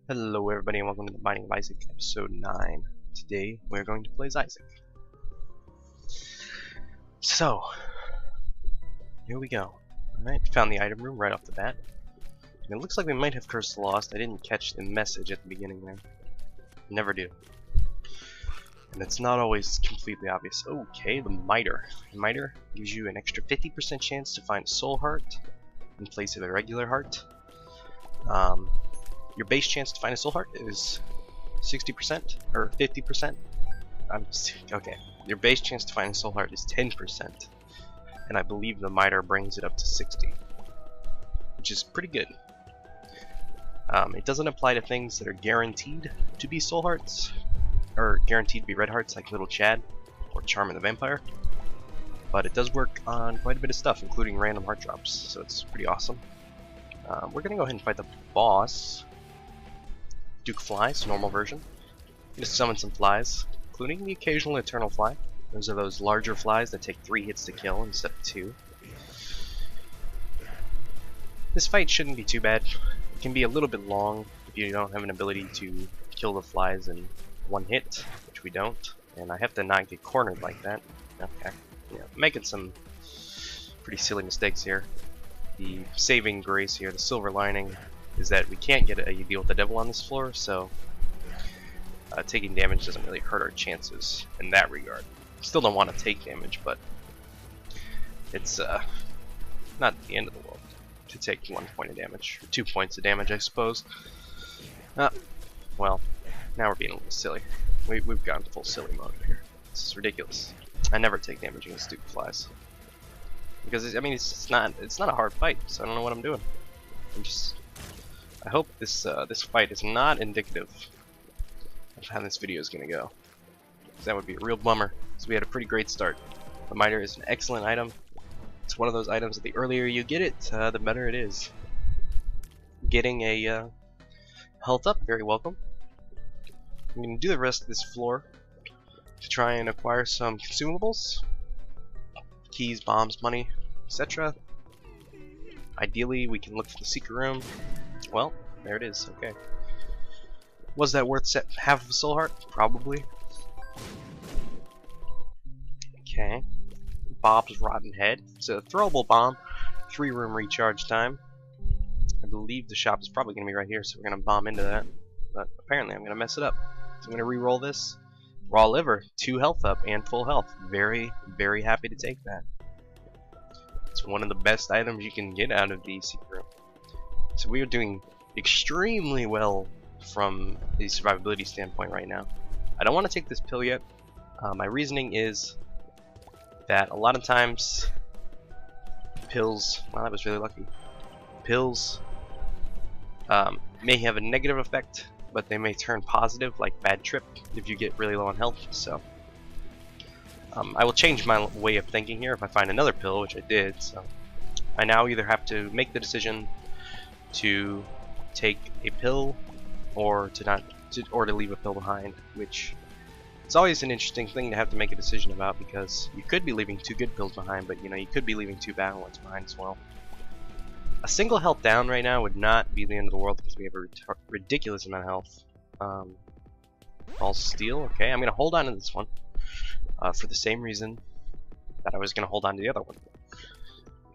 Hello everybody and welcome to the Binding of Isaac episode 9. Today we're going to play as Isaac. So, here we go. Alright, found the item room right off the bat. And it looks like we might have Curse the Lost. I didn't catch the message at the beginning there. Never do. And it's not always completely obvious. Okay, the Miter. The Miter gives you an extra 50% chance to find a soul heart in place of a regular heart. Your base chance to find a soul heart is 60% or 50%. Okay. Your base chance to find a soul heart is 10%, and I believe the Miter brings it up to 60, which is pretty good. It doesn't apply to things that are guaranteed to be soul hearts or guaranteed to be red hearts, like Little Chad or Charm of the Vampire, but it does work on quite a bit of stuff, including random heart drops. So it's pretty awesome. We're gonna go ahead and fight the boss. Duke Flies, normal version. Just summon some flies, including the occasional Eternal Fly. Those are those larger flies that take 3 hits to kill instead of 2. This fight shouldn't be too bad. It can be a little bit long if you don't have an ability to kill the flies in 1 hit, which we don't. And I have to not get cornered like that. Okay, yeah, making some pretty silly mistakes here. The saving grace here, the silver lining, is that we can't get a deal with the devil on this floor, so taking damage doesn't really hurt our chances in that regard. Still don't want to take damage, but it's not the end of the world to take 1 point of damage, or 2 points of damage, I suppose. Well, now we're being a little silly. We've gone full silly mode here. This is ridiculous. I never take damage against stupid flies because it's not a hard fight, so I don't know what I'm doing. I hope this fight is not indicative of how this video is gonna go. That would be a real bummer. So we had a pretty great start. The Miter is an excellent item. It's one of those items that the earlier you get it, the better it is. Getting a health up, very welcome. I'm gonna do the rest of this floor to try and acquire some consumables, keys, bombs, money, etc. Ideally, we can look for the secret room. Well, there it is. Okay. Was that worth half of a soul heart? Probably. Okay. Bob's Rotten Head. It's a throwable bomb. 3-room recharge time. I believe the shop is probably going to be right here, so we're going to bomb into that. But apparently I'm going to mess it up. So I'm going to re-roll this. Raw liver. 2 health up and full health. Very, very happy to take that. It's one of the best items you can get out of the secret room. So we are doing extremely well from the survivability standpoint right now. I don't want to take this pill yet. My reasoning is that a lot of times pills, well, that was really lucky. Pills may have a negative effect, but they may turn positive, like Bad Trip, if you get really low on health. So I will change my way of thinking here if I find another pill, which I did. So I now either have to make the decision to take a pill or to leave a pill behind, which it's always an interesting thing to have to make a decision about, because you could be leaving 2 good pills behind, but you could be leaving 2 bad ones behind as well. A single health down right now would not be the end of the world, because we have a ridiculous amount of health. All steel. Okay, I'm gonna hold on to this one for the same reason that I was gonna hold on to the other one,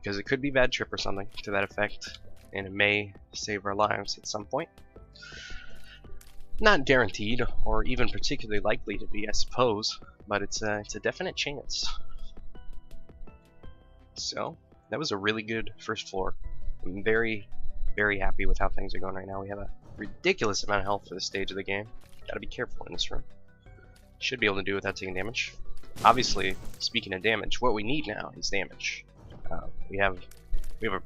because it could be Bad Trip or something to that effect, and it may save our lives at some point. Not guaranteed, or even particularly likely to be, I suppose, but it's a definite chance. So that was a really good first floor. I'm very, very happy with how things are going right now. We have a ridiculous amount of health for this stage of the game. Gotta be careful in this room. Should be able to do without taking damage. Obviously, speaking of damage, what we need now is damage. We have an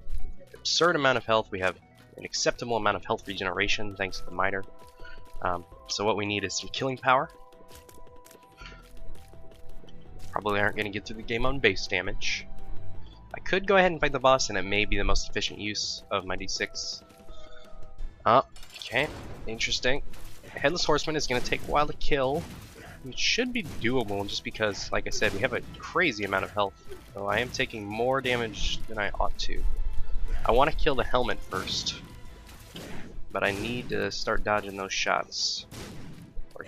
absurd amount of health. We have an acceptable amount of health regeneration thanks to the Miter. So what we need is some killing power. Probably aren't going to get through the game on base damage. I could go ahead and fight the boss, and it may be the most efficient use of my D6. Okay, interesting. Headless Horseman is going to take a while to kill. It should be doable just because, like I said, we have a crazy amount of health. So I am taking more damage than I ought to. I want to kill the helmet first. but I need to start dodging those shots. Or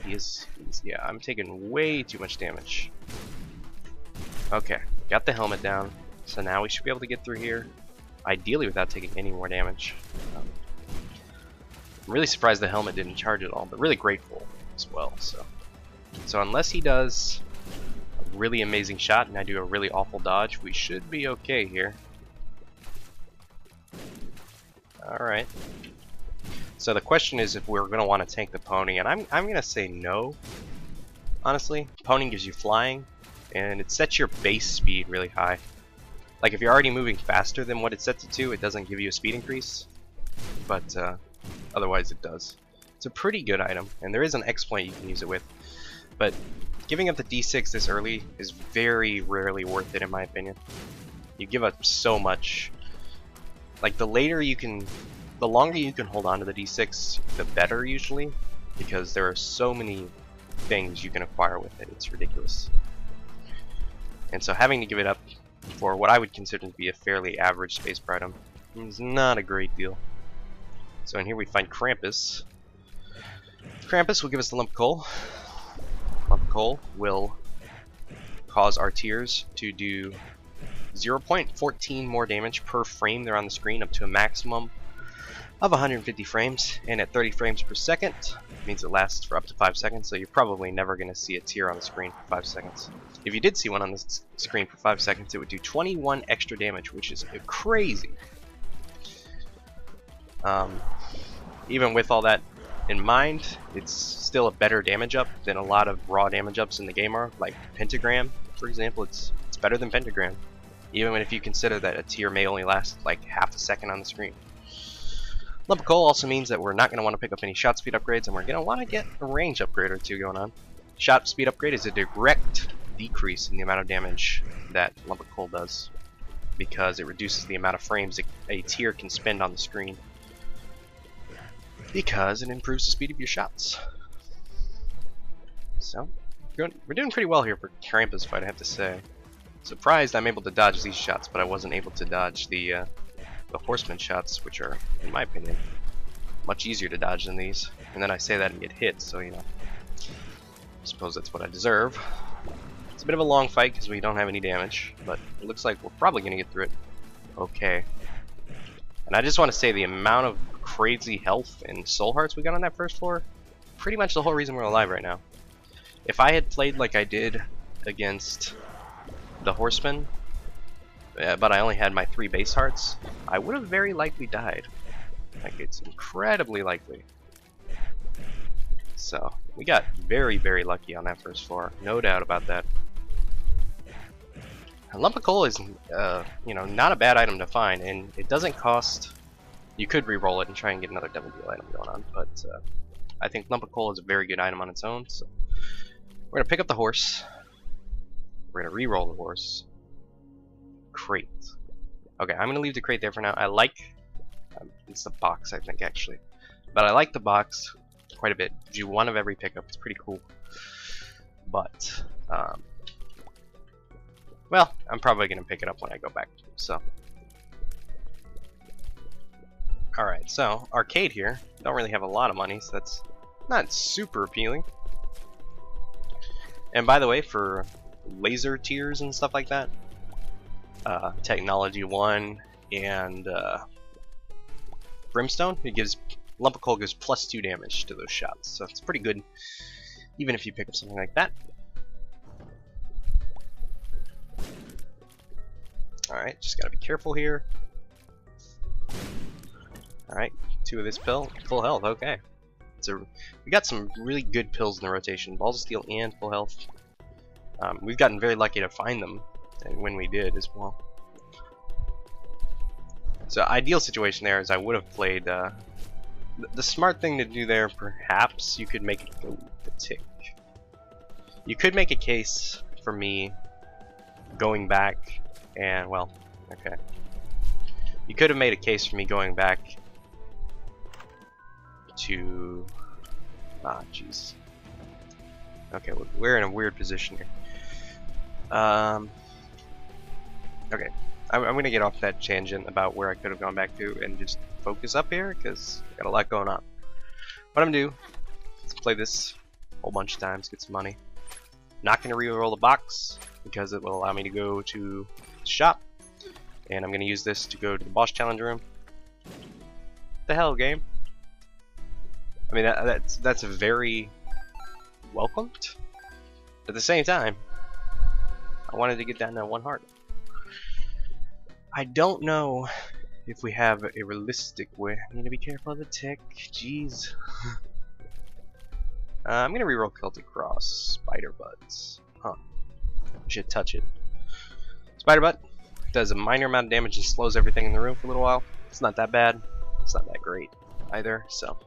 yeah, I'm taking way too much damage. Okay, got the helmet down, so now we should be able to get through here, ideally without taking any more damage. I'm really surprised the helmet didn't charge at all, but really grateful as well. So unless he does a really amazing shot and I do a really awful dodge, we should be okay here. Alright. So the question is if we're going to want to tank the pony, and I'm going to say no, honestly. Pony gives you flying, and it sets your base speed really high. Like if you're already moving faster than what it sets it to, it doesn't give you a speed increase, but otherwise it does. It's a pretty good item, and there is an exploit you can use it with, but giving up the D6 this early is very rarely worth it in my opinion. You give up so much. Like the longer you can hold on to the D6, the better usually, because there are so many things you can acquire with it. It's ridiculous. And so having to give it up for what I would consider to be a fairly average space item is not a great deal. So in here we find Krampus. Krampus will give us the lump of coal. Lump of coal will cause our tiers to do 0.14 more damage per frame they're on the screen, up to a maximum of 150 frames, and at 30 frames per second means it lasts for up to 5 seconds, so you're probably never going to see a tier on the screen for 5 seconds. If you did see one on the screen for 5 seconds, it would do 21 extra damage, which is crazy. Even with all that in mind, it's still a better damage up than a lot of raw damage ups in the game are, like Pentagram, for example. It's better than Pentagram, even if you consider that a tier may only last like half a second on the screen. Lump of coal also means that we're not going to want to pick up any shot speed upgrades, and we're going to want to get a range upgrade or two going on. Shot speed upgrade is a direct decrease in the amount of damage that lump of coal does, because it reduces the amount of frames a tier can spend on the screen, because it improves the speed of your shots. So we're doing pretty well here for Krampus fight, I have to say. Surprised I'm able to dodge these shots, but I wasn't able to dodge the horseman shots, which are, in my opinion, much easier to dodge than these. And then I say that and get hit, so you know, I suppose that's what I deserve. It's a bit of a long fight because we don't have any damage, but it looks like we're probably going to get through it okay. And I just want to say the amount of crazy health and soul hearts we got on that first floor, pretty much the whole reason we're alive right now. If I had played like I did against the horseman, but I only had my 3 base hearts, I would have very likely died. Like, it's incredibly likely. So we got very, very lucky on that first floor, no doubt about that. A lump of coal is, you know, not a bad item to find, and it doesn't cost. You could re-roll it and try and get another double deal item going on, but I think lump of coal is a very good item on its own. So we're gonna pick up the horse. We're gonna re-roll the horse. Crate. Okay, I'm gonna leave the crate there for now. I like it's the box, I think, actually, but I like the box quite a bit. Do one of every pickup. It's pretty cool. But well, I'm probably gonna pick it up when I go back. So, all right. So arcade here. Don't really have a lot of money, so that's not super appealing. And by the way, for laser tiers and stuff like that, Technology 1 and Brimstone, it gives lump of coal gives +2 damage to those shots, so it's pretty good even if you pick up something like that. Alright, just gotta be careful here. Alright, 2 of this pill, full health, okay. We got some really good pills in the rotation, Balls of Steel and full health. We've gotten very lucky to find them, and when we did as well. So ideal situation there is I would have played the smart thing to do there. Perhaps you could make the tick. You could make a case for me going back and, well, okay. You could have made a case for me going back to jeez. Okay, we're in a weird position here. Okay, I'm gonna get off that tangent about where I could have gone back to and just focus up here because got a lot going on. what I'm gonna do is play this a whole bunch of times, get some money. Not gonna re-roll the box because it will allow me to go to the shop, and I'm gonna use this to go to the boss challenge room. The hell, game? I mean, that's very welcomed. At the same time, I wanted to get down to 1 heart. I don't know if we have a realistic way. I need to be careful of the tick. Jeez. I'm gonna reroll Celtic Cross. Spider Butts. Huh. I should touch it. Spider Butt does a minor amount of damage and slows everything in the room for a little while. It's not that bad. It's not that great either, so.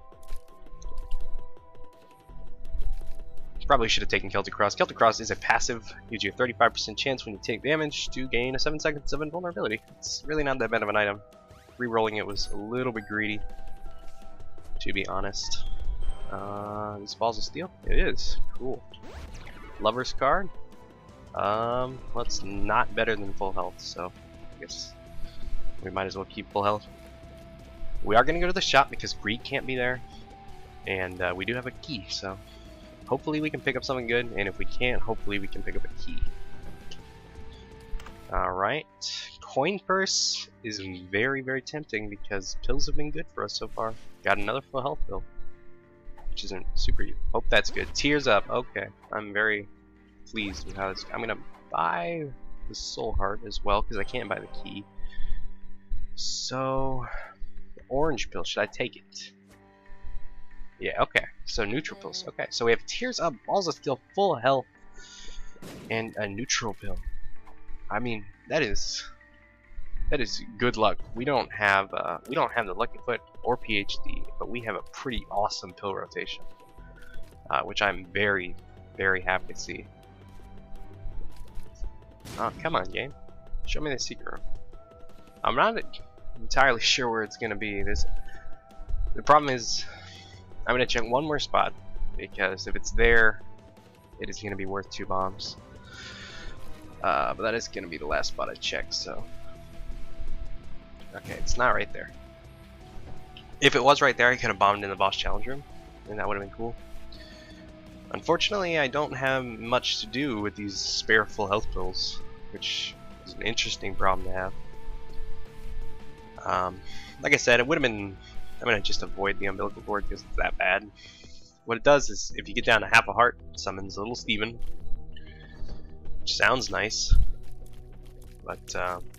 Probably should have taken Celtic Cross. Celtic Cross is a passive, gives you a 35% chance when you take damage to gain a 7 seconds of invulnerability. It's really not that bad of an item. Rerolling it was a little bit greedy, to be honest. This Balls of Steel? It is. Cool. Lover's card? Well, it's not better than full health, so I guess we might as well keep full health. We are going to go to the shop because Greed can't be there, and we do have a key, so hopefully we can pick up something good, and if we can't, hopefully we can pick up a key. Alright, Coin Purse is very, very tempting because pills have been good for us so far. Got another full health pill, which isn't super. Hope that's good. Tears Up, okay. I'm very pleased with how this. I'm gonna buy the Soul Heart as well because I can't buy the key. So, the orange pill, should I take it? Yeah, okay. So neutral pills. Okay, so we have Tears Up, Balls of Steel, full health, and a neutral pill. I mean, that is good luck. We don't have the Lucky Foot or PhD, but we have a pretty awesome pill rotation, which I'm very, very happy to see. Oh, come on, game. Show me the secret room. I'm not entirely sure where it's gonna be. The problem is, I'm gonna check one more spot because if it's there, it is gonna be worth 2 bombs. But that is gonna be the last spot I check. So, okay, it's not right there. If it was right there, I could have bombed in the boss challenge room, and that would have been cool. Unfortunately, I don't have much to do with these spare full health pills, which is an interesting problem to have. Like I said, it would have been. I'm gonna just avoid the umbilical cord because it's that bad. What it does is, if you get down to half a heart, it summons little Steven, which sounds nice, but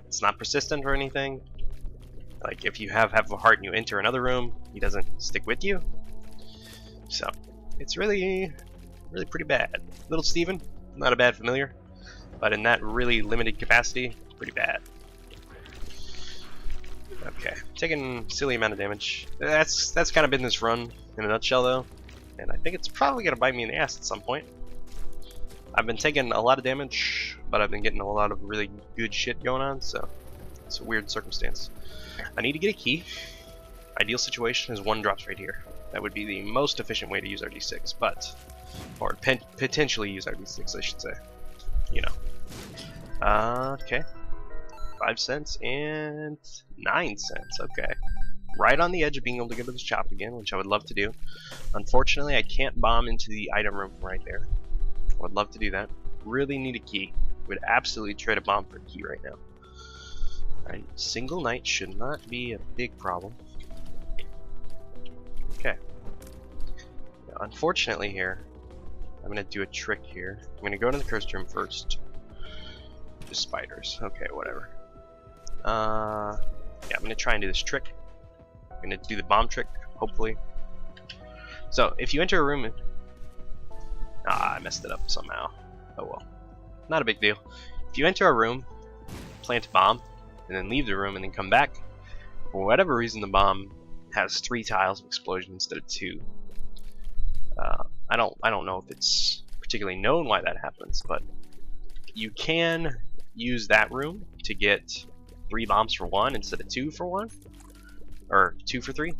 it's not persistent or anything. Like if you have half a heart and you enter another room, he doesn't stick with you. So it's really pretty bad. Little Steven, not a bad familiar, but in that really limited capacity, it's pretty bad. Okay, taking silly amount of damage. That's kind of been this run in a nutshell, though, and I think it's probably gonna bite me in the ass at some point. I've been taking a lot of damage, but I've been getting a lot of really good shit going on, so it's a weird circumstance. I need to get a key. Ideal situation is 1 drops right here. That would be the most efficient way to use RD6, but or potentially use RD6, I should say. You know. Okay. 5 cents and 9 cents. Okay. Right on the edge of being able to go to the shop again, which I would love to do. Unfortunately, I can't bomb into the item room right there. I would love to do that. Really need a key. Would absolutely trade a bomb for a key right now. Alright, single night should not be a big problem. Okay. Now, unfortunately here, I'm going to do a trick here. I'm going to go to the cursed room first. Just spiders. Okay, whatever. Yeah, I'm going to try and do this trick. I'm going to do the bomb trick, hopefully. So, if you enter a room... I messed it up somehow. Oh well. Not a big deal. If you enter a room, plant a bomb, and then leave the room and then come back, for whatever reason the bomb has 3 tiles of explosion instead of 2. I don't know if it's particularly known why that happens, but you can use that room to get 3 bombs for 1 instead of 2 for 1, or 2 for 3,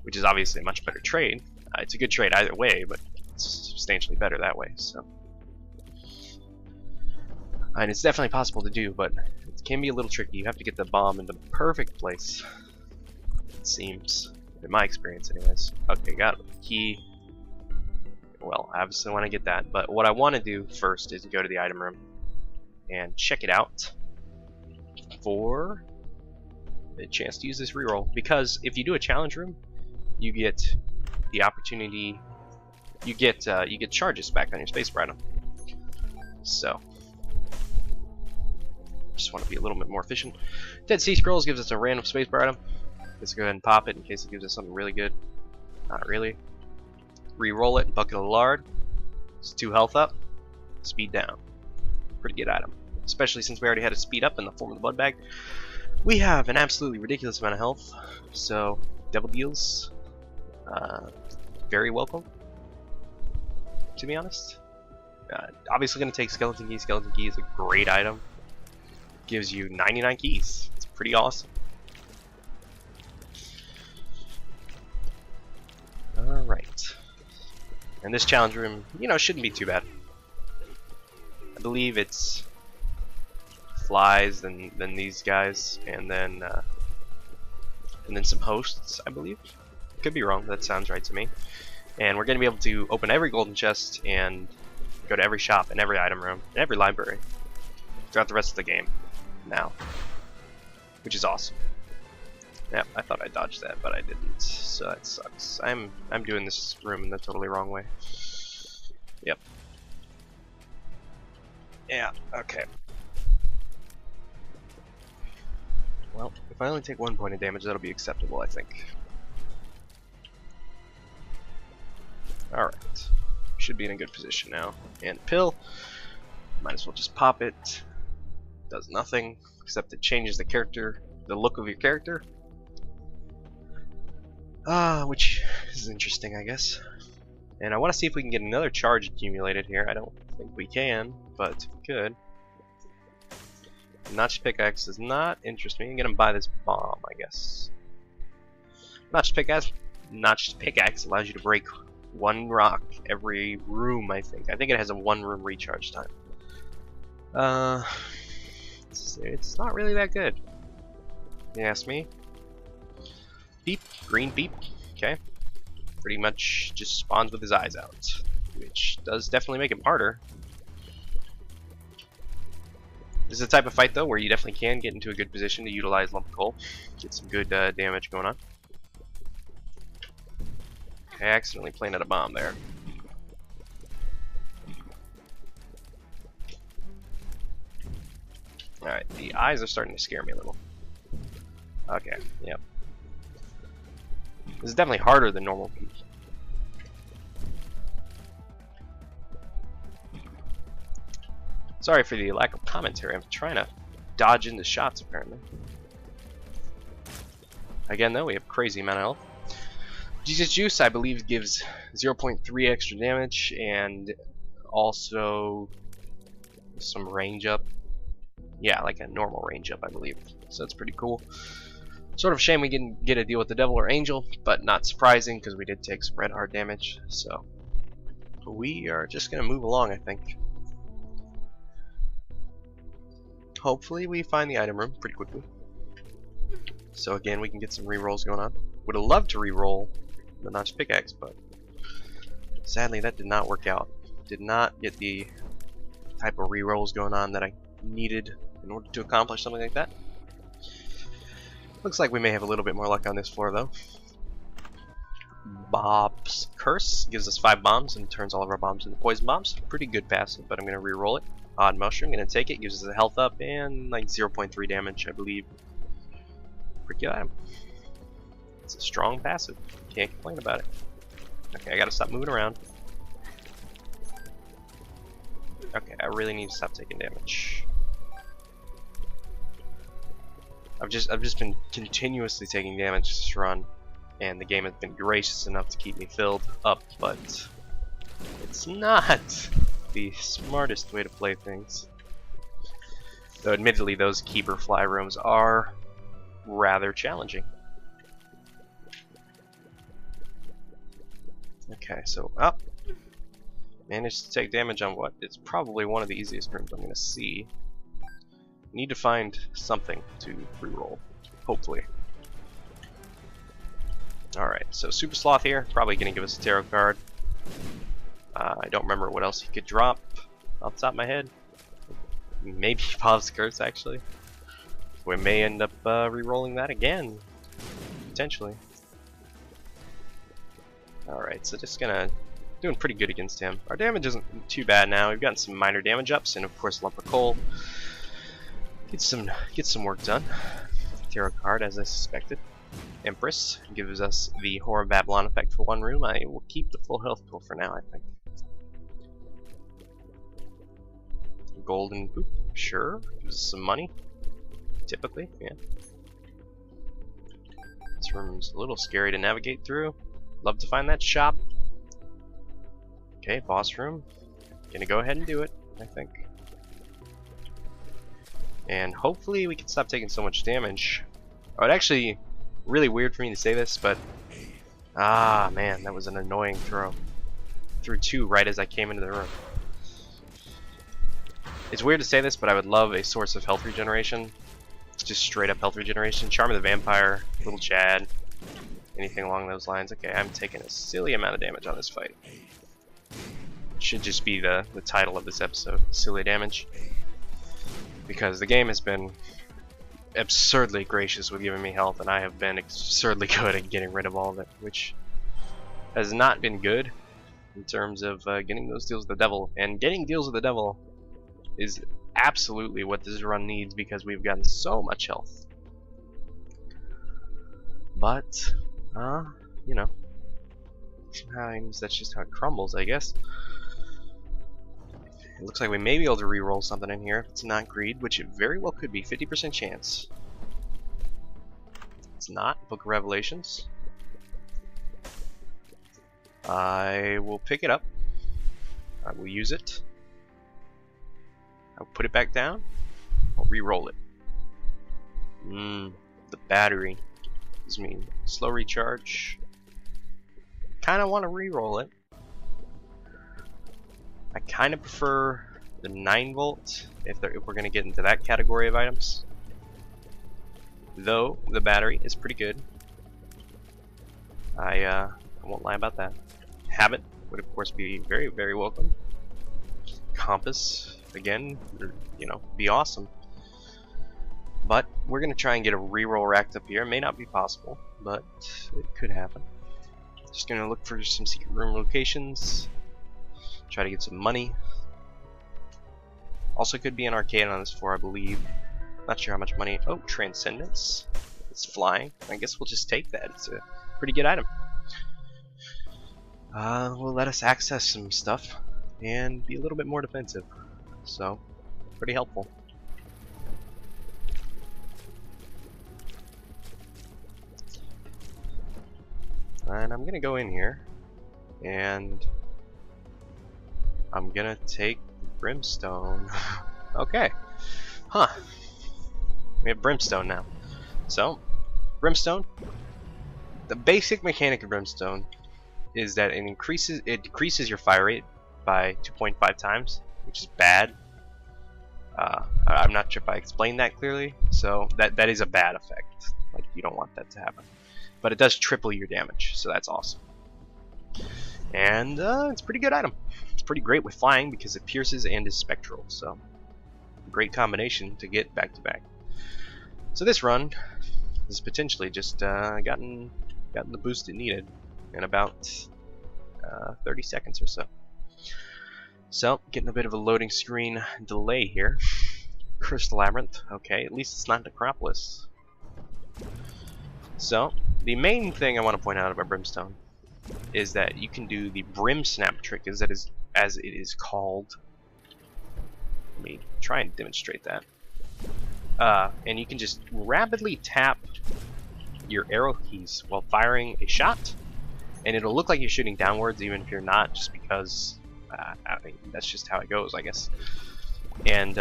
which is obviously a much better trade. It's a good trade either way, but it's substantially better that way. So, and it's definitely possible to do, but it can be a little tricky. You have to get the bomb in the perfect place, it seems, in my experience anyways. Okay, got a key. Well, I obviously want to get that, but what I want to do first is go to the item room and check it out for a chance to use this reroll. Because if you do a challenge room, you get the opportunity, you get charges back on your spacebar item. So, just want to be a little bit more efficient. Dead Sea Scrolls gives us a random spacebar item. Let's go ahead and pop it in case it gives us something really good. Not really. Reroll it, Bucket of Lard. It's 2 health up, speed down. Pretty good item. Especially since we already had a speed up in the form of the blood bag. We have an absolutely ridiculous amount of health, so double deals, very welcome, to be honest. Obviously going to take Skeleton Key. Skeleton Key is a great item. Gives you 99 keys. It's pretty awesome. Alright. And this challenge room, you know, shouldn't be too bad. I believe it's flies than these guys, and then some hosts, I believe. Could be wrong, that sounds right to me. And we're going to be able to open every golden chest and go to every shop and every item room and every library throughout the rest of the game now, which is awesome. Yeah, I thought I dodged that, but I didn't, so that sucks. I'm doing this room in the totally wrong way. Yep. Yeah, okay. Well, if I only take 1 point of damage, that'll be acceptable, I think. Alright. Should be in a good position now. And pill. Might as well just pop it. Does nothing, except it changes the character, the look of your character. Which is interesting, I guess. And I want to see if we can get another charge accumulated here. I don't think we can, but we could. Notched pickaxe does not interest me. I'm gonna buy this bomb, I guess. Notched pickaxe allows you to break 1 rock every room, I think. I think it has a 1 room recharge time. It's not really that good, if you ask me. Beep, green beep. Okay. Pretty much just spawns with his eyes out, which does definitely make him harder. This is the type of fight, though, where you definitely can get into a good position to utilize Lump of Coal. Get some good damage going on. I accidentally planted a bomb there. Alright, the eyes are starting to scare me a little. Okay, yep. This is definitely harder than normal Peak. Sorry for the lack of commentary. I'm trying to dodge into shots, apparently. Again, though, we have crazy amount of health. Jesus Juice, I believe, gives 0.3 extra damage and also some range up. Yeah, like a normal range up, I believe. So that's pretty cool. Sort of shame we didn't get a deal with the Devil or Angel, but not surprising because we did take some red heart damage. So we are just gonna move along, I think. Hopefully we find the item room pretty quickly. So again, we can get some rerolls going on. Would have loved to reroll the notched pickaxe, but sadly that did not work out. Did not get the type of rerolls going on that I needed in order to accomplish something like that. Looks like we may have a little bit more luck on this floor, though. Bob's Curse gives us 5 bombs and turns all of our bombs into poison bombs. Pretty good passive, but I'm going to re-roll it. Odd Mushroom, going to take it, gives us a health up and like 0.3 damage, I believe. Pretty good item. It's a strong passive. Can't complain about it. Okay, I gotta stop moving around. Okay, I really need to stop taking damage. I've just been continuously taking damage this run, and the game has been gracious enough to keep me filled up, but it's not the smartest way to play things. Though admittedly those Keeper Fly rooms are rather challenging. Okay, so up. Managed to take damage on what? It's probably one of the easiest rooms I'm gonna see. Need to find something to reroll, hopefully. Alright, so Super Sloth here, probably going to give us a tarot card. I don't remember what else he could drop off the top of my head. Maybe Bob's Curse, actually. We may end up re-rolling that again, potentially. Alright, so just gonna doing pretty good against him. Our damage isn't too bad now. We've gotten some minor damage ups, and of course Lump of Coal. Get some work done. Tarot card, as I suspected. Empress gives us the Whore of Babylon effect for one room. I will keep the full health pool for now, I think. Golden Poop, sure. Gives us some money. Typically, yeah. This room's a little scary to navigate through. Love to find that shop. Okay, boss room. Gonna go ahead and do it, I think. And hopefully we can stop taking so much damage. Oh, it actually, really weird for me to say this, but ah man, that was an annoying throw. Threw 2 right as I came into the room. It's weird to say this, but I would love a source of health regeneration. It's just straight up health regeneration. Charm of the Vampire, Little Chad, anything along those lines. Okay, I'm taking a silly amount of damage on this fight. Should just be the title of this episode, silly damage. Because the game has been absurdly gracious with giving me health, and I have been absurdly good at getting rid of all of it, which has not been good in terms of getting those deals with the devil. And getting deals with the devil is absolutely what this run needs, because we've gotten so much health. But, you know, sometimes that's just how it crumbles, I guess. It looks like we may be able to re-roll something in here if it's not greed, which it very well could be. 50% chance. It's not. Book of Revelations. I will pick it up. I will use it. I'll put it back down. I'll re-roll it. The battery gives me slow recharge. Kinda want to re-roll it. I kind of prefer the 9 volt if we're going to get into that category of items. Though the battery is pretty good. I won't lie about that. Habit would of course be very, very welcome. Compass, again, you know, be awesome. But we're going to try and get a reroll racked up here. It may not be possible, but it could happen. Just going to look for some secret room locations. Try to get some money. Also could be an arcade on this floor, I believe. Not sure how much money. Oh, Transcendence. It's flying. I guess we'll just take that. It's a pretty good item. Will let us access some stuff and be a little bit more defensive. So, pretty helpful. And I'm gonna go in here and I'm gonna take Brimstone. Okay. Huh. We have Brimstone now. So, Brimstone, the basic mechanic of Brimstone is that it decreases your fire rate by 2.5 times, which is bad. I'm not sure if I explained that clearly, so that is a bad effect. Like, you don't want that to happen. But it does triple your damage, so that's awesome. And it's a pretty good item. It's pretty great with flying because it pierces and is spectral, so great combination to get back to back. So this run has potentially just gotten the boost it needed in about 30 seconds or so. So getting a bit of a loading screen delay here. Crystal Labyrinth, okay, at least it's not Necropolis. So the main thing I want to point out about Brimstone is that you can do the Brim Snap trick, as it is called. Let me try and demonstrate that. And you can just rapidly tap your arrow keys while firing a shot, and it'll look like you're shooting downwards even if you're not, just because I mean, that's just how it goes, I guess. And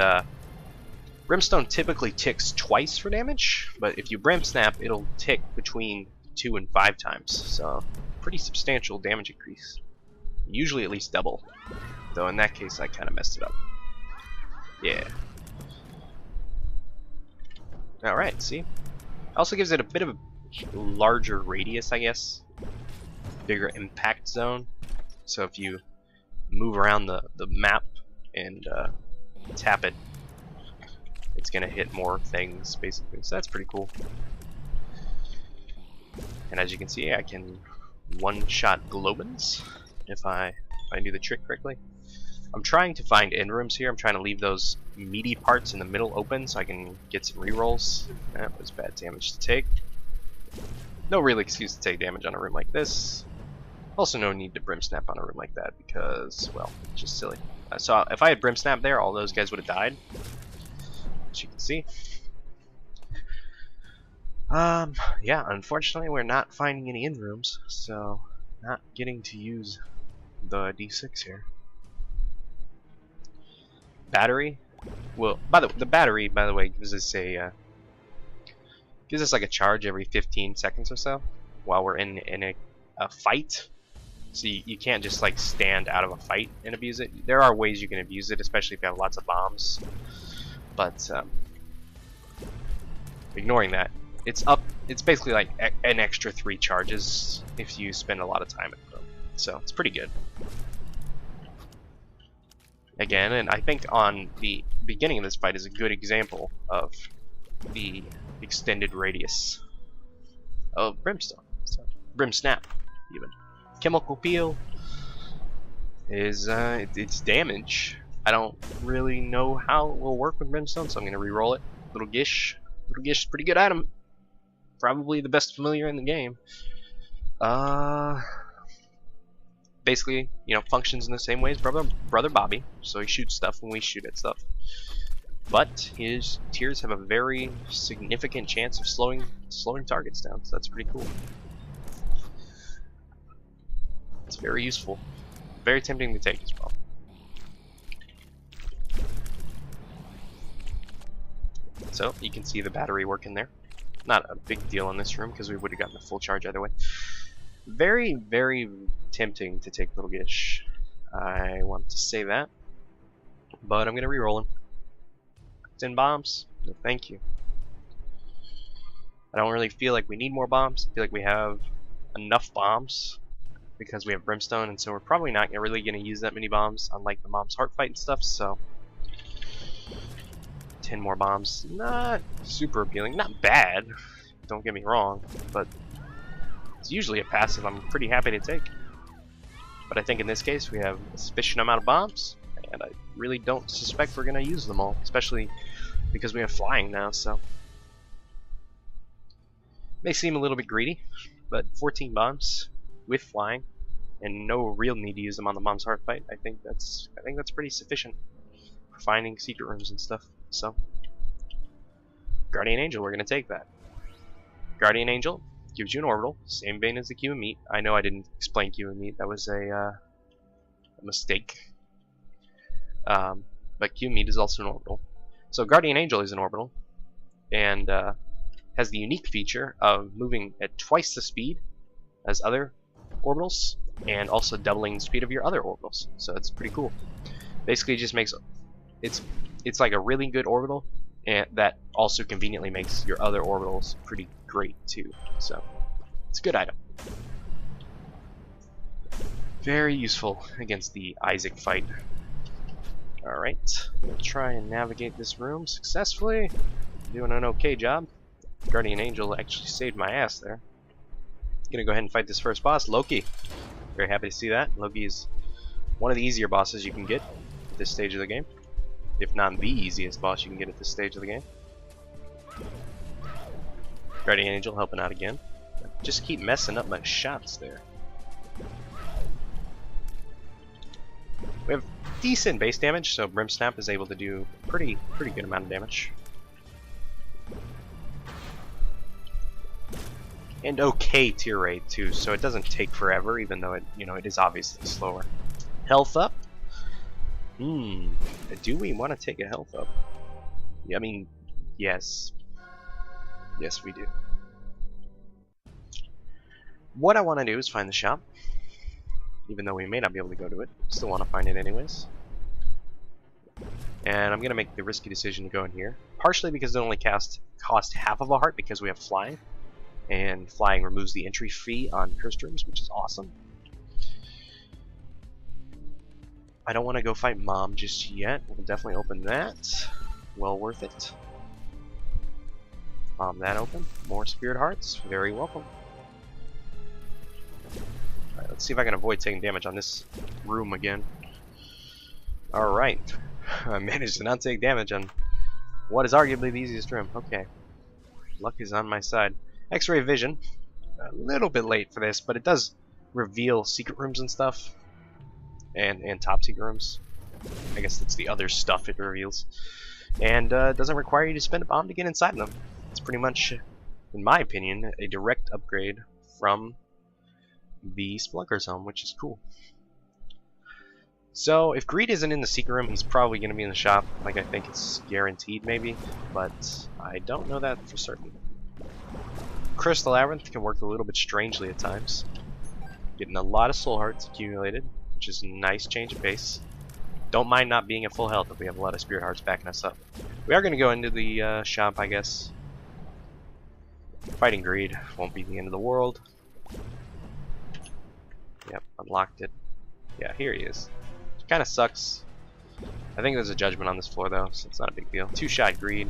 Brimstone typically ticks twice for damage, but if you Brim Snap, it'll tick between 2 and 5 times, so pretty substantial damage increase. Usually at least double, though in that case I kind of messed it up. Yeah. Alright, see? Also gives it a bit of a larger radius, I guess, bigger impact zone. So if you move around the map and tap it, it's gonna hit more things basically. So that's pretty cool. And as you can see, I can one-shot Globins if I do the trick correctly. I'm trying to find end rooms here. I'm trying to leave those meaty parts in the middle open so I can get some rerolls. That was bad damage to take. No real excuse to take damage on a room like this. Also no need to Brim Snap on a room like that because, well, it's just silly. So if I had Brim Snap there, all those guys would have died. As you can see. Yeah, unfortunately we're not finding any end rooms, so not getting to use the D6 here. Battery. Well, the battery, by the way, gives us like a charge every 15 seconds or so while we're in a fight. So you can't just like stand out of a fight and abuse it. There are ways you can abuse it, especially if you have lots of bombs. But ignoring that, it's basically like an extra 3 charges if you spend a lot of time at them. So it's pretty good. Again, and I think on the beginning of this fight is a good example of the extended radius of Brimstone. So, Brim Snap, even. Chemical Peel is it's damage. I don't really know how it will work with Brimstone, so I'm gonna re-roll it. Little Gish. Little Gish is a pretty good item. Probably the best familiar in the game. Basically, you know, functions in the same way as Brother Bobby. So he shoots stuff when we shoot at stuff. But his tears have a very significant chance of slowing targets down. So that's pretty cool. It's very useful. Very tempting to take as well. So you can see the battery working there. Not a big deal in this room because we would have gotten a full charge either way. Very, very tempting to take Little Gish. I want to say that, but I'm gonna re-roll him. 10 bombs. No, thank you. I don't really feel like we need more bombs. I feel like we have enough bombs because we have Brimstone, and so we're probably not really gonna use that many bombs, unlike the Mom's Heart fight and stuff. So 10 more bombs, not super appealing. Not bad. Don't get me wrong, but it's usually a passive I'm pretty happy to take. But I think in this case we have a sufficient amount of bombs, and I really don't suspect we're going to use them all, especially because we have flying now, so. May seem a little bit greedy, but 14 bombs with flying and no real need to use them on the Mom's Heart fight. I think that's pretty sufficient for finding secret rooms and stuff. So Guardian Angel, we're going to take that. Guardian Angel gives you an orbital, same vein as the Q and Meat. I know I didn't explain Q and Meat, that was a mistake. But Q and Meat is also an orbital. So Guardian Angel is an orbital, and has the unique feature of moving at twice the speed as other orbitals, and also doubling the speed of your other orbitals. So it's pretty cool. Basically, it just makes it's like a really good orbital, and that also conveniently makes your other orbitals pretty great too. So it's a good item. Very useful against the Isaac fight. Alright, we'll try and navigate this room successfully. Doing an okay job. Guardian Angel actually saved my ass there. Gonna go ahead and fight this first boss, Loki. Very happy to see that. Loki is one of the easier bosses you can get at this stage of the game. If not the easiest boss you can get at this stage of the game. Guardian Angel helping out again. Just keep messing up my shots there. We have decent base damage, so Brim Snap is able to do pretty good amount of damage. And okay tier rate too, so it doesn't take forever, even though it is obviously slower. Health up. Do we want to take a health up? Yeah, I mean, yes. Yes, we do. What I want to do is find the shop. Even though we may not be able to go to it. Still want to find it anyways. And I'm going to make the risky decision to go in here. Partially because it only cost half of a heart because we have flying. And flying removes the entry fee on cursed rooms, which is awesome. I don't want to go fight Mom just yet. We'll definitely open that. Well worth it. That open. More spirit hearts. Very welcome. Alright, let's see if I can avoid taking damage on this room again. Alright. I managed to not take damage on what is arguably the easiest room. Okay. Luck is on my side. X-ray vision. A little bit late for this, but it does reveal secret rooms and stuff. And top secret rooms. I guess that's the other stuff it reveals. And it doesn't require you to spend a bomb to get inside them. It's pretty much, in my opinion, a direct upgrade from the Spelunker's Home, which is cool. So, if Greed isn't in the secret room, he's probably going to be in the shop. Like, I think it's guaranteed, maybe. But I don't know that for certain. Crystal Labyrinth can work a little bit strangely at times. Getting a lot of soul hearts accumulated, which is a nice change of pace. Don't mind not being at full health if we have a lot of spirit hearts backing us up. We are going to go into the shop, I guess. Fighting Greed won't be the end of the world. Yep, unlocked it. Yeah, here he is. Kind of sucks. I think there's a judgment on this floor though, so it's not a big deal. Two-shot Greed.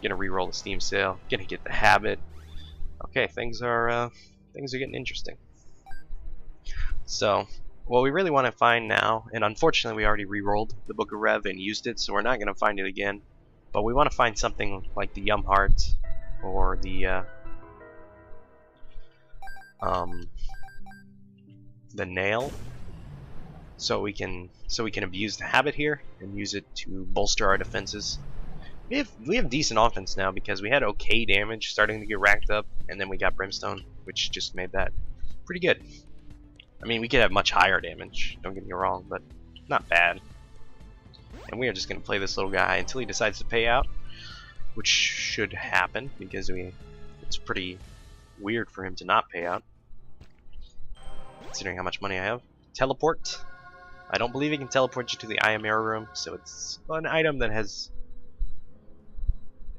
Gonna re-roll the Steam Sale. Gonna get the habit. Okay, things are getting interesting. So, what we really want to find now, and unfortunately we already re-rolled the Book of Rev and used it, so we're not gonna find it again. But we want to find something like the Yum Heart or the nail. So we can abuse the habit here and use it to bolster our defenses. We have decent offense now because we had okay damage starting to get racked up, and then we got Brimstone, which just made that pretty good. I mean, we could have much higher damage, don't get me wrong, but not bad. And we are just going to play this little guy until he decides to pay out, which should happen because it's pretty weird for him to not pay out, considering how much money I have. Teleport. I don't believe it can teleport you to the Ayamera room, so it's an item that has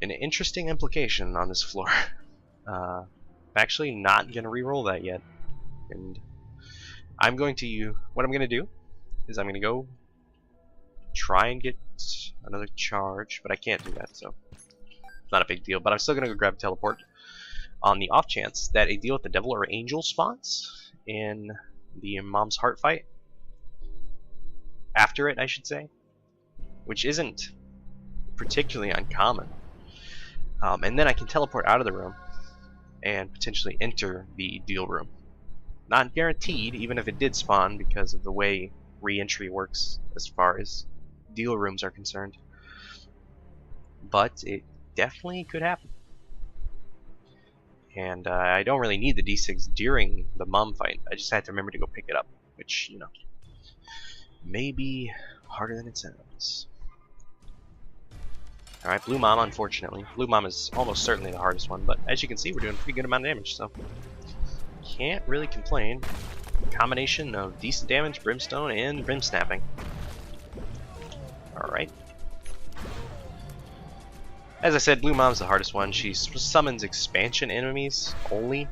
an interesting implication on this floor. I'm actually not going to re-roll that yet, and what I'm going to do is I'm going to go try and get another charge, but I can't do that, so it's not a big deal. But I'm still going to go grab teleport on the off chance that a deal with the devil or angel spawns in the Mom's Heart fight. After it, I should say, which isn't particularly uncommon. And then I can teleport out of the room and potentially enter the deal room. Not guaranteed, even if it did spawn, because of the way re-entry works as far as deal rooms are concerned. But it definitely could happen. And I don't really need the D6 during the Mom fight. I just had to remember to go pick it up, which, you know, may be harder than it sounds. Alright, Blue Mom, unfortunately. Blue Mom is almost certainly the hardest one, but as you can see, we're doing a pretty good amount of damage, so can't really complain. Combination of decent damage, Brimstone, and Brim Snapping. Alright. As I said, Blue Mom's the hardest one. She summons expansion enemies only,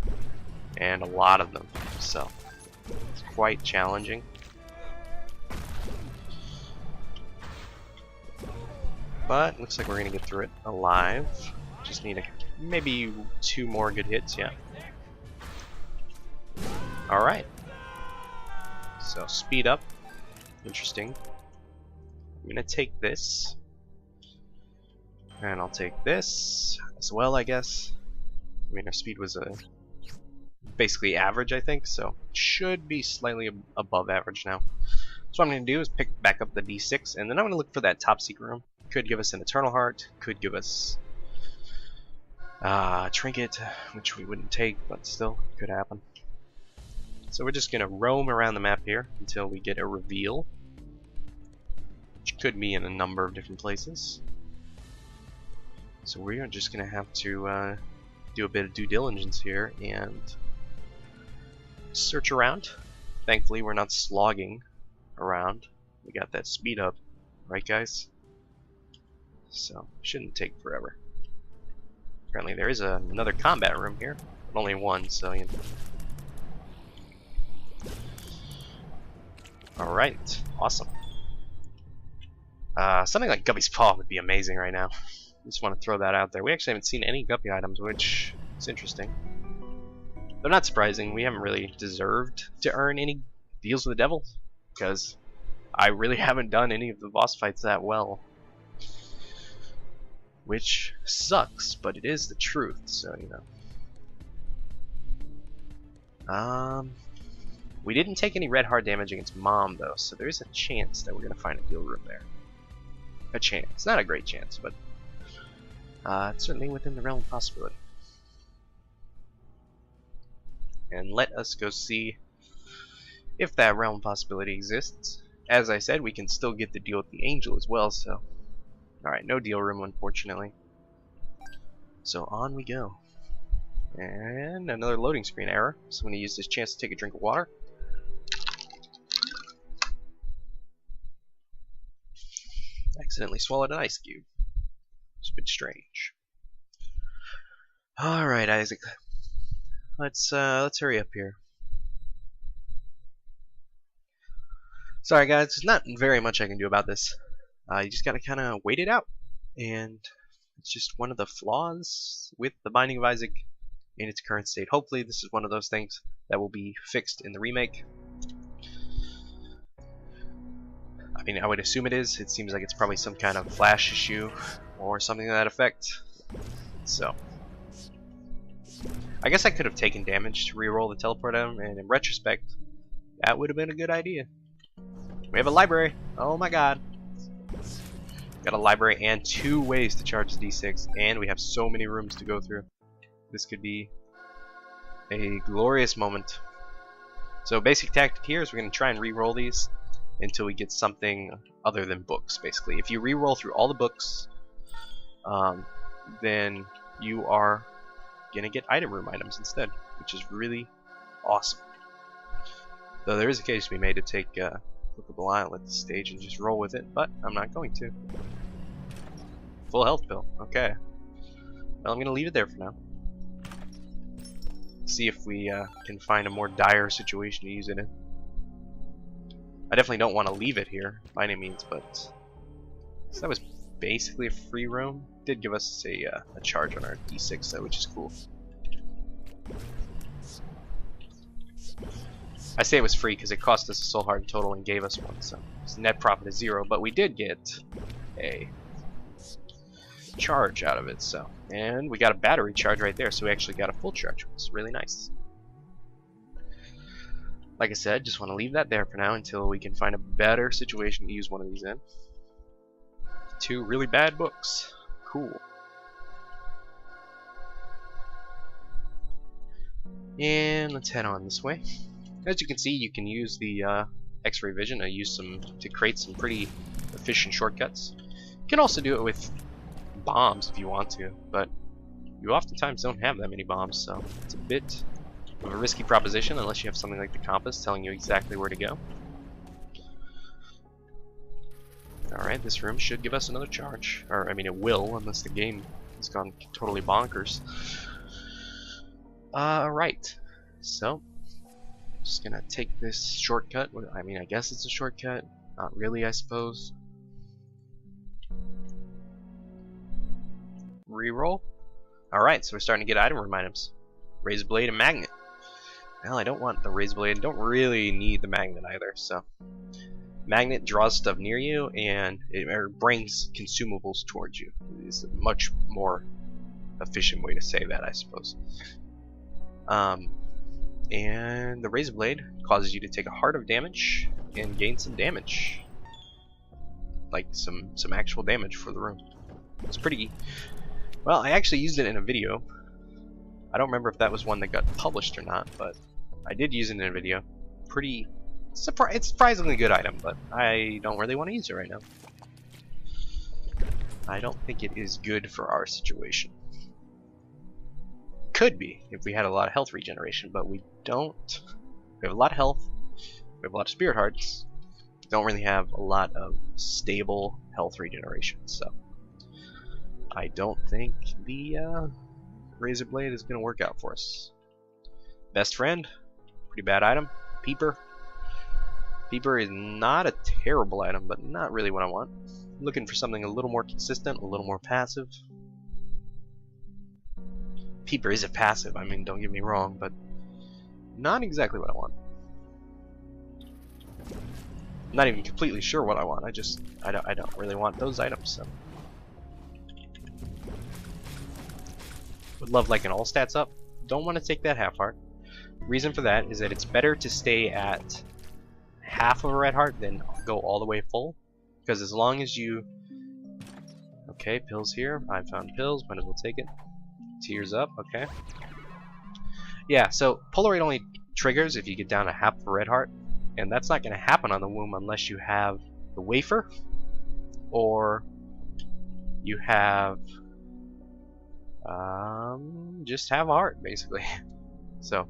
and a lot of them, so it's quite challenging. But looks like we're gonna get through it alive. Just need maybe 2 more good hits, yeah. Alright. So speed up. Interesting. I'm gonna take this. And I'll take this as well, I guess. I mean, our speed was basically average, I think, so should be slightly above average now. So what I'm gonna do is pick back up the D6, and then I'm gonna look for that top secret room. Could give us an Eternal Heart, could give us a Trinket, which we wouldn't take, but still could happen. So we're just going to roam around the map here until we get a reveal, which could be in a number of different places. So we are just going to have to do a bit of due diligence here and search around. Thankfully we're not slogging around. We got that speed up, right guys? So shouldn't take forever. Apparently there is another combat room here. Only one, so you know. Alright, awesome. Something like Guppy's Paw would be amazing right now. Just want to throw that out there. We actually haven't seen any Guppy items, which is interesting. They're not surprising. We haven't really deserved to earn any deals with the devil, because I really haven't done any of the boss fights that well. Which sucks, but it is the truth, so you know. We didn't take any red hard damage against Mom, though, so there's a chance that we're going to find a deal room there. A chance. Not a great chance, but it's certainly within the realm of possibility. And let us go see if that realm possibility exists. As I said, we can still get the deal with the angel as well, so... Alright, no deal room, unfortunately. So on we go. And another loading screen error, so I'm going to use this chance to take a drink of water. Accidentally swallowed an ice cube. It's a bit strange. Alright, Isaac. Let's hurry up here. Sorry guys, there's not very much I can do about this. You just gotta kinda wait it out. And it's just one of the flaws with the Binding of Isaac in its current state. Hopefully this is one of those things that will be fixed in the remake. I mean, I would assume it is. It seems like it's probably some kind of flash issue or something to that effect. So I guess I could have taken damage to reroll the teleport item, and in retrospect, that would have been a good idea. We have a library. Oh my god. Got a library and 2 ways to charge the D6, and we have so many rooms to go through. This could be a glorious moment. So basic tactic here is we're going to try and re-roll these until we get something other than books, basically. If you re-roll through all the books, then you are going to get item room items instead, which is really awesome. Though there is a case to be made to take Clickable Isle at this stage and just roll with it, but I'm not going to. Full health pill. Okay. Well, I'm going to leave it there for now. See if we can find a more dire situation to use it in. I definitely don't want to leave it here by any means, but so that was basically a free roam. Did give us a charge on our D6 though, which is cool. I say it was free because it cost us a soul heart in total and gave us one, so net profit is 0, but we did get a charge out of it, so. And we got a battery charge right there, so we actually got a full charge, which is really nice. Like I said, just want to leave that there for now until we can find a better situation to use one of these in. 2 really bad books. Cool. And let's head on this way. As you can see, you can use the X-ray vision to create some pretty efficient shortcuts. You can also do it with bombs if you want to, but you oftentimes don't have that many bombs, so it's a bit of a risky proposition unless you have something like the compass telling you exactly where to go. Alright, this room should give us another charge. Or, I mean, it will, unless the game has gone totally bonkers. Alright, so just gonna take this shortcut. I mean, I guess it's a shortcut. Not really, I suppose. Reroll. Alright, so we're starting to get item room items. Razor blade and magnet. Well, I don't want the razor blade. Don't really need the magnet either, so. Magnet draws stuff near you and it brings consumables towards you. It's a much more efficient way to say that, I suppose. And the razor blade causes you to take a heart of damage and gain some damage, like some actual damage for the room. It's pretty. Well, I actually used it in a video. I don't remember if that was one that got published or not, but I did use it in a video. Pretty. It's a surprisingly good item, but I don't really want to use it right now. I don't think it is good for our situation. Could be if we had a lot of health regeneration, but we don't. We have a lot of health. We have a lot of spirit hearts. We don't really have a lot of stable health regeneration, so I don't think the razor blade is going to work out for us. Best friend, pretty bad item. Peeper. Peeper is not a terrible item, but not really what I want. Looking for something a little more consistent, a little more passive. Peeper is a passive, I mean, don't get me wrong, but not exactly what I want. I'm not even completely sure what I want. I don't really want those items. So. Would love like an all stats up. Don't want to take that half heart. Reason for that is that it's better to stay at half of a red heart than go all the way full. Because as long as you... Okay, pills here. I found pills. Might as well take it. Tears up. Okay. Yeah, so Polaroid only triggers if you get down to half of a red heart. And that's not going to happen on the womb unless you have the wafer. Or you have... just have a heart, basically. So,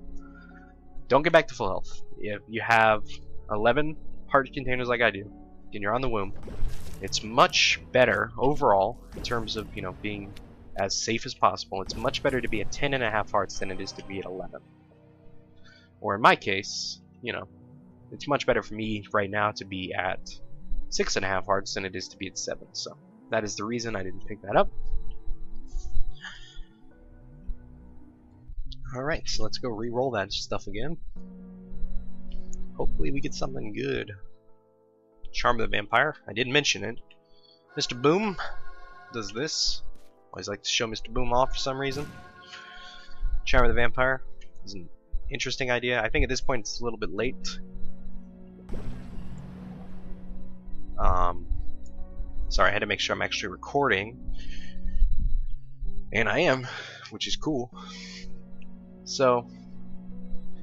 don't get back to full health. If you have 11 heart containers like I do, and you're on the womb, it's much better overall in terms of, you know, being as safe as possible. It's much better to be at 10.5 hearts than it is to be at 11. Or in my case, you know, it's much better for me right now to be at 6.5 hearts than it is to be at 7. So that is the reason I didn't pick that up. Alright, so let's go re-roll that stuff again. Hopefully we get something good. Charm of the Vampire. I didn't mention it. Mr. Boom does this. Always like to show Mr. Boom off for some reason. Charm of the Vampire is an interesting idea. I think at this point it's a little bit late. Sorry, I had to make sure I'm actually recording. And I am, which is cool. So,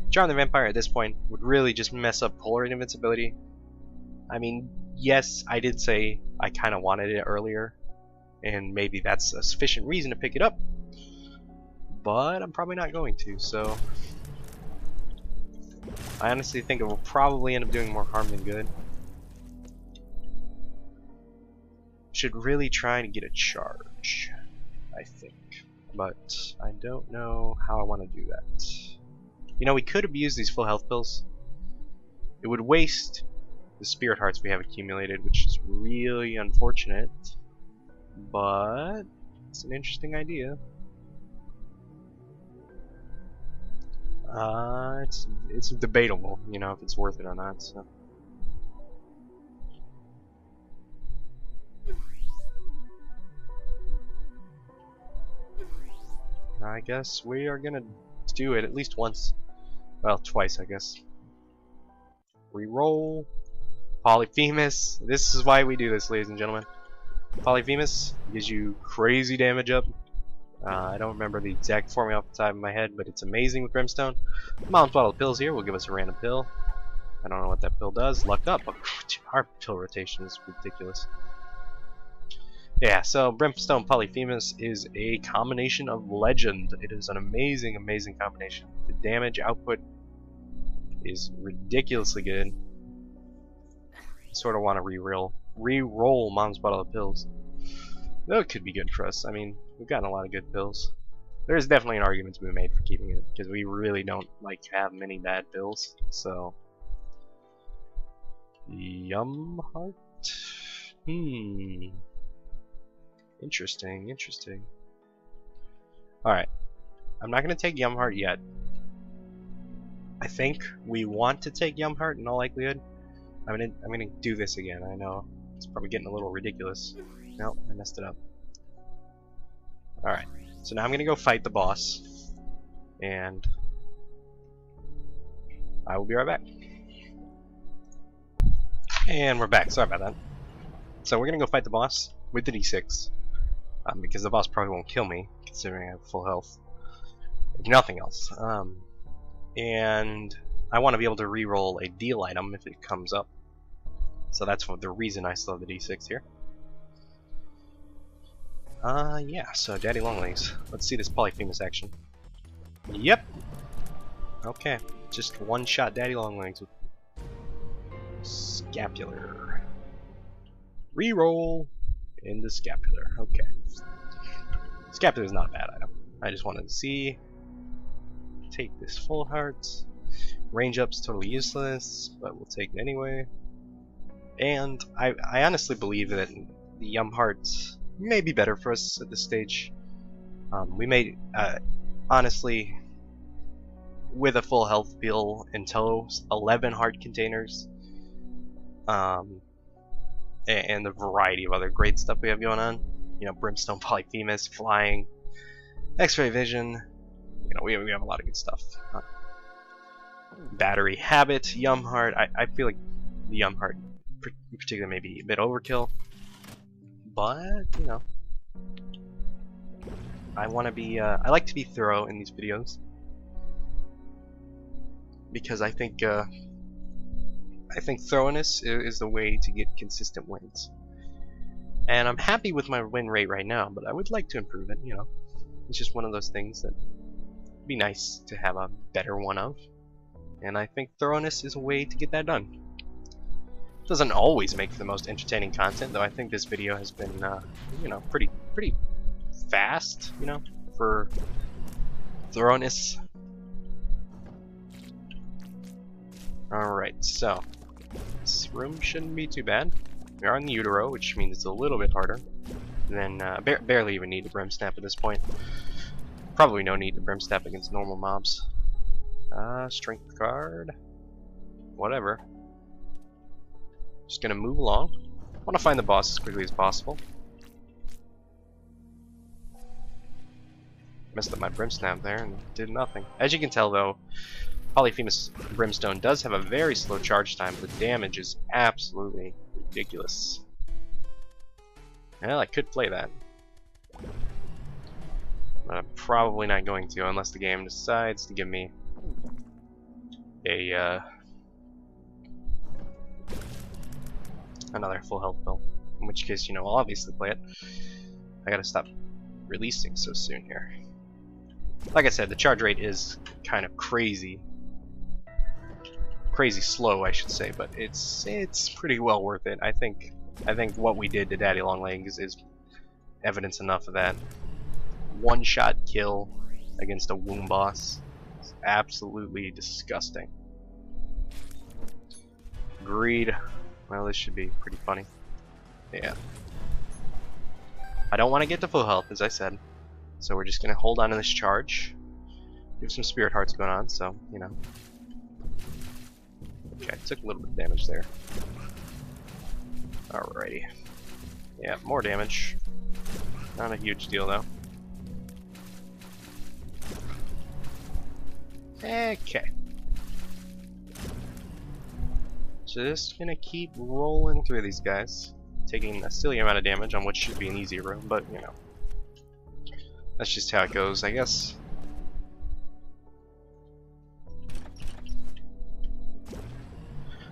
Charm the Vampire at this point would really just mess up Polaroid invincibility. I mean, yes, I did say I kind of wanted it earlier, and maybe that's a sufficient reason to pick it up, but I'm probably not going to, so I honestly think it will probably end up doing more harm than good. Should really try to get a charge, I think. But I don't know how I want to do that. You know, we could abuse these full health pills. It would waste the spirit hearts we have accumulated, which is really unfortunate. But it's an interesting idea. It's debatable, you know, if it's worth it or not. So. I guess we are gonna do it at least once. Well, twice, I guess. Reroll. Polyphemus. This is why we do this, ladies and gentlemen. Polyphemus gives you crazy damage up. I don't remember the exact formula off the top of my head, but it's amazing with Brimstone. Mom's bottle of pills here will give us a random pill. I don't know what that pill does. Luck up. Our pill rotation is ridiculous. Yeah, so Brimstone Polyphemus is a combination of legend. It is an amazing, amazing combination. The damage output is ridiculously good. I sort of want to re-roll Mom's Bottle of Pills. That could be good for us. I mean, we've gotten a lot of good pills. There's definitely an argument to be made for keeping it, because we really don't like to have many bad pills. So, Yum Heart? Interesting, interesting. Alright. I'm not going to take Yum Heart yet. I think we want to take Yum Heart in all likelihood. I'm gonna do this again. I know it's probably getting a little ridiculous. Nope, I messed it up. Alright. So now I'm gonna go fight the boss. And I will be right back. And we're back. Sorry about that. So we're gonna go fight the boss with the D6. Because the boss probably won't kill me, considering I have full health. If nothing else. And I want to be able to re-roll a deal item if it comes up. So that's the reason I still have the D6 here. Yeah, so Daddy Longlegs. Let's see this Polyphemus action. Yep! Okay, just one-shot Daddy Longlegs with Scapular. Re-roll into Scapular. Okay. Scapular is not a bad item. I just wanted to see. take this full heart. Range up's totally useless, but we'll take it anyway. And I honestly believe that the Yum hearts may be better for us at this stage. We may, honestly, with a full health pill in tow, 11 heart containers, and the variety of other great stuff we have going on. You know, Brimstone Polyphemus, flying, X-ray vision. You know, we have a lot of good stuff. Battery habit, Yum heart. I feel like the Yum heart in particular may be a bit overkill, but you know, I want to be. I like to be thorough in these videos because I think thoroughness is the way to get consistent wins. And I'm happy with my win rate right now, but I would like to improve it. You know, it's just one of those things that would be nice to have a better one of. And I think thoroughness is a way to get that done. It doesn't always make for the most entertaining content, though. I think this video has been, you know, pretty fast, you know, for thoroughness. Alright, so this room shouldn't be too bad. We are in the Utero, which means it's a little bit harder. And then barely even need a Brim Snap at this point. Probably no need to Brim Snap against normal mobs. Strength card. Whatever. Just gonna move along. I want to find the boss as quickly as possible. Messed up my Brim Snap there and did nothing. As you can tell, though, Polyphemus Brimstone does have a very slow charge time, but the damage is absolutely ridiculous. Well, I could play that, but I'm probably not going to unless the game decides to give me a another full health pill. In which case, you know, I'll obviously play it. I gotta stop releasing so soon here. Like I said, the charge rate is kind of crazy slow, I should say, but it's pretty well worth it. I think what we did to Daddy Longlegs is evidence enough of that. One-shot kill against a womb boss is absolutely disgusting. Greed. Well, this should be pretty funny. Yeah. I don't want to get to full health, as I said, so we're just gonna hold on to this charge. We have some spirit hearts going on, so you know. Okay, took a little bit of damage there. Alrighty. Yeah, more damage. Not a huge deal though. Okay. Just gonna keep rolling through these guys, taking a silly amount of damage on what should be an easy room, but you know, that's just how it goes, I guess.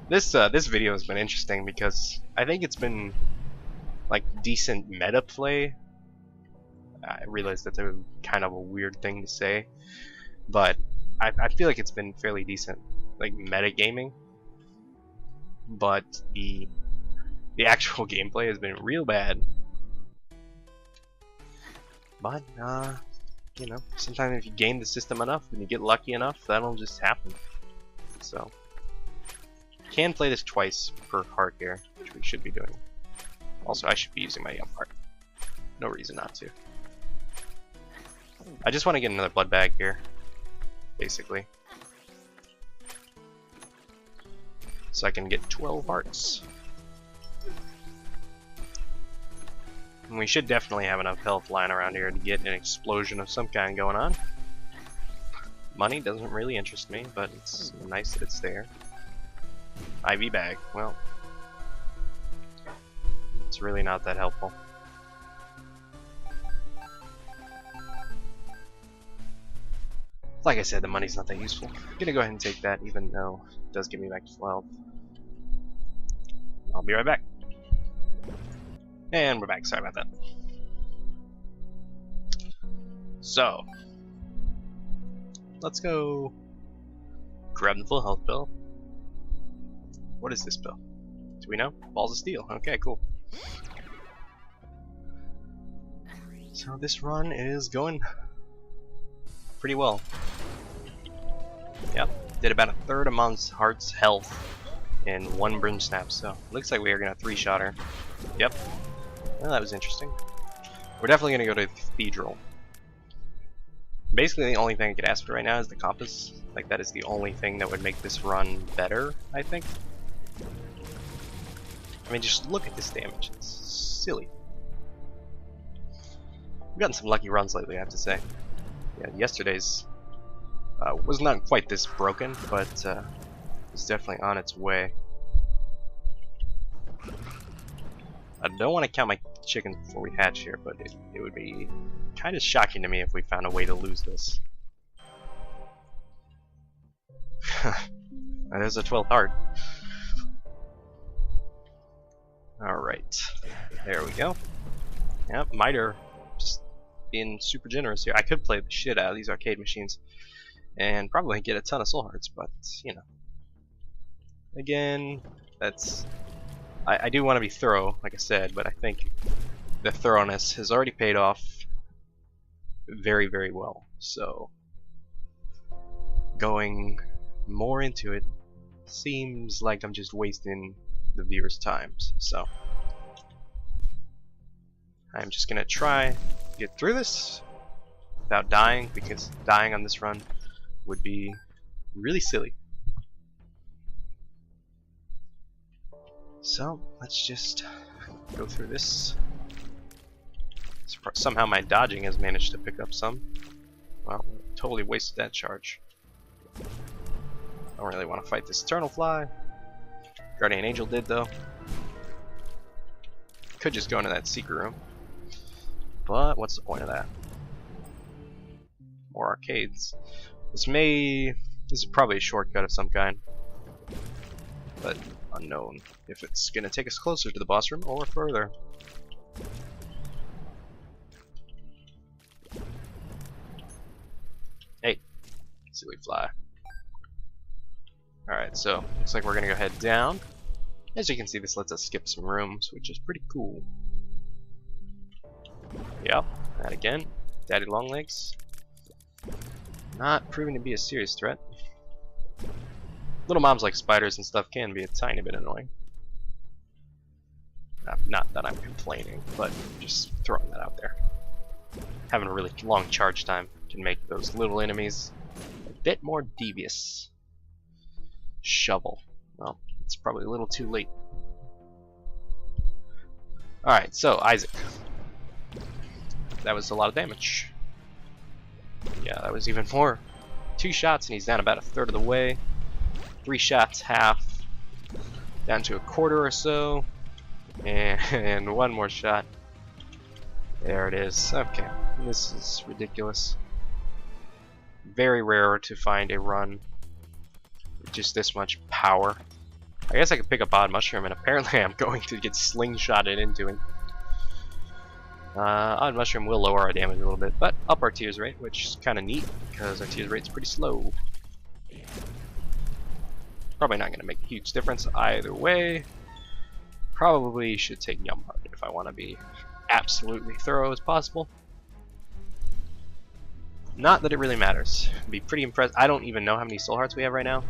This video has been interesting because I think it's been like decent meta play. I realize that's a kind of a weird thing to say, but I feel like it's been fairly decent, like meta gaming. But the actual gameplay has been real bad. But you know, sometimes if you game the system enough and you get lucky enough, that'll just happen. So can play this twice per heart here, which we should be doing. Also, I should be using my Yum heart. No reason not to. I just want to get another blood bag here, basically, so I can get 12 hearts. And we should definitely have enough health lying around here to get an explosion of some kind going on. Money doesn't really interest me, but it's nice that it's there. IV bag, well, it's really not that helpful. Like I said, the money's not that useful. I'm gonna go ahead and take that, even though it does get me back to full health. I'll be right back. And we're back, sorry about that. So, let's go grab the full health pill. What is this pill? Do we know? Balls of Steel. Okay, cool. So this run is going pretty well. Yep, did about a third of Mom's heart's health in one Brim Snap, so looks like we are gonna three-shot her. Yep, well, that was interesting. We're definitely gonna go to the Cathedral. Basically, the only thing I could ask for right now is the compass. Like, that is the only thing that would make this run better, I think. I mean, just look at this damage. It's silly. We've gotten some lucky runs lately, I have to say. Yeah, yesterday's was not quite this broken, but it's definitely on its way. I don't want to count my chickens before we hatch here, but it would be kind of shocking to me if we found a way to lose this. There's a 12th heart. Alright, there we go. Yep, Miter just being super generous here. I could play the shit out of these arcade machines and probably get a ton of soul hearts, but you know. Again, that's I do want to be thorough, like I said, but I think the thoroughness has already paid off very, very well. So going more into it seems like I'm just wasting the viewers' times. So I'm just gonna try to get through this without dying, because dying on this run would be really silly. So let's just go through this. Somehow my dodging has managed to pick up some. Well, totally wasted that charge. I don't really want to fight this Eternal Fly. Guardian Angel did though. Could just go into that secret room. But what's the point of that? More arcades. This is probably a shortcut of some kind. But unknown if it's gonna take us closer to the boss room or further. Hey, silly fly. Alright, so looks like we're gonna go head down. As you can see, this lets us skip some rooms, which is pretty cool. Yep, that again. Daddy Longlegs. Not proving to be a serious threat. Little mobs like spiders and stuff can be a tiny bit annoying. Not that I'm complaining, but just throwing that out there. Having a really long charge time can make those little enemies a bit more devious. Shovel. Well, it's probably a little too late. Alright, so Isaac. That was a lot of damage. Yeah, that was even more. 2 shots and he's down about a third of the way. 3 shots, half. Down to a quarter or so. And 1 more shot. There it is. Okay, this is ridiculous. Very rare to find a run with just this much power. I guess I could pick up Odd Mushroom, and apparently I'm going to get slingshotted into it. Odd Mushroom will lower our damage a little bit, but up our tears rate, which is kind of neat because our tears rate's pretty slow. Probably not going to make a huge difference either way. Probably should take Yum Heart if I want to be absolutely thorough as possible. Not that it really matters. I'd be pretty impressed. I don't even know how many soul hearts we have right now,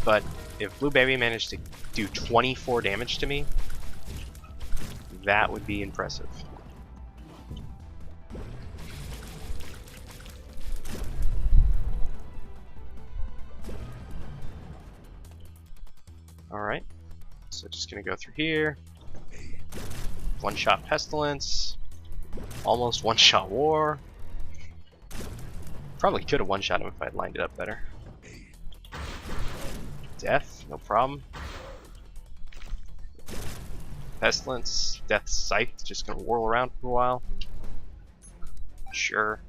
but if Blue Baby managed to do 24 damage to me, that would be impressive. Alright, so just gonna go through here. One-shot Pestilence. Almost one-shot War. Probably could have one-shot him if I had lined it up better. Death, no problem. Pestilence, Death Scythe, just gonna whirl around for a while. Sure.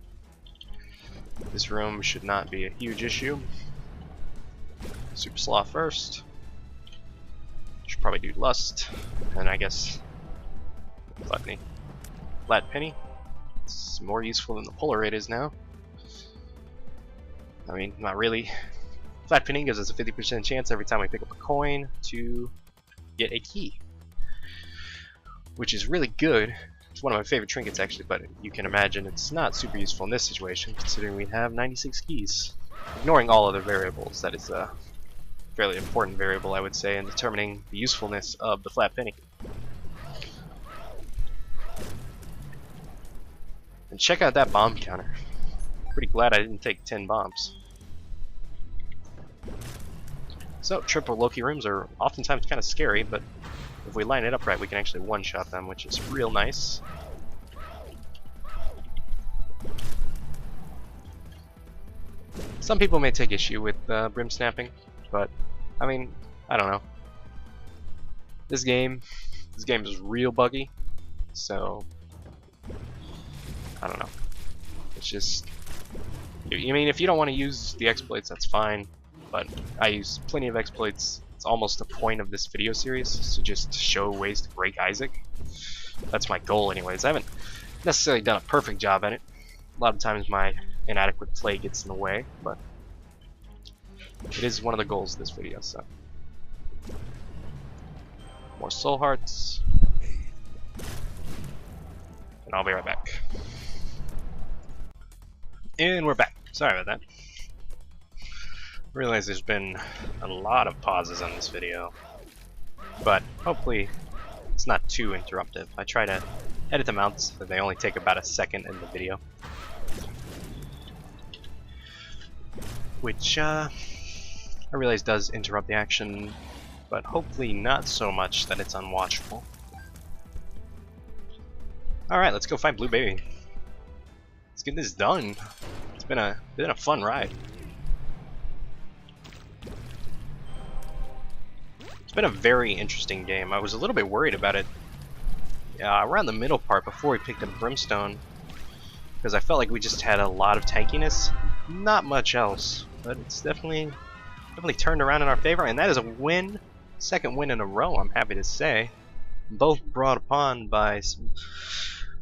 This room should not be a huge issue. Super Sloth first. Should probably do Lust, and I guess Gluttony. Flat Penny. It's more useful than the Polar 8 is now. I mean, not really. Flat Penny gives us a 50% chance every time we pick up a coin to get a key, which is really good. It's one of my favorite trinkets actually, but you can imagine it's not super useful in this situation considering we have 96 keys. ignoring all other variables, that is a fairly important variable, I would say, in determining the usefulness of the flat penny. And check out that bomb counter. Pretty glad I didn't take 10 bombs. So, triple Loki rooms are oftentimes kind of scary, but if we line it up right, we can actually one-shot them, which is real nice. Some people may take issue with brim snapping, but I mean, I don't know. This game is real buggy, so I don't know. It's just, I mean, if you don't want to use the exploits, that's fine. But I use plenty of exploits. It's almost the point of this video series, is to just show ways to break Isaac. That's my goal, anyways. I haven't necessarily done a perfect job at it. A lot of times my inadequate play gets in the way, but it is one of the goals of this video. So, more soul hearts, and I'll be right back. And we're back. Sorry about that. I realize there's been a lot of pauses on this video, but hopefully it's not too interruptive. I try to edit them out so that they only take about a second in the video, which I realize does interrupt the action, but hopefully not so much that it's unwatchable. Alright, let's go find Blue Baby. Let's get this done. It's been a fun ride. It's been a very interesting game. I was a little bit worried about it around the middle part before we picked up Brimstone, because I felt like we just had a lot of tankiness, not much else. But it's definitely turned around in our favor, and that is a win, second win in a row, I'm happy to say. Both brought upon by some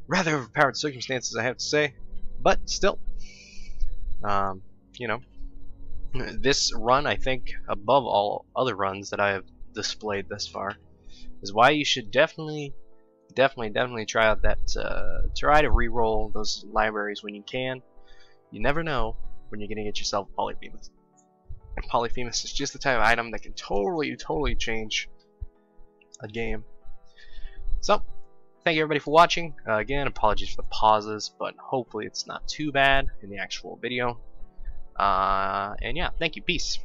rather overpowered circumstances, I have to say, but still, you know, this run, I think, above all other runs that I have displayed thus far, is why you should definitely try out that try to re-roll those libraries when you can. You never know when you're gonna get yourself Polyphemus. And Polyphemus is just the type of item that can totally change a game. So, thank you everybody for watching. Again, apologies for the pauses, but hopefully it's not too bad in the actual video. And yeah, thank you. Peace.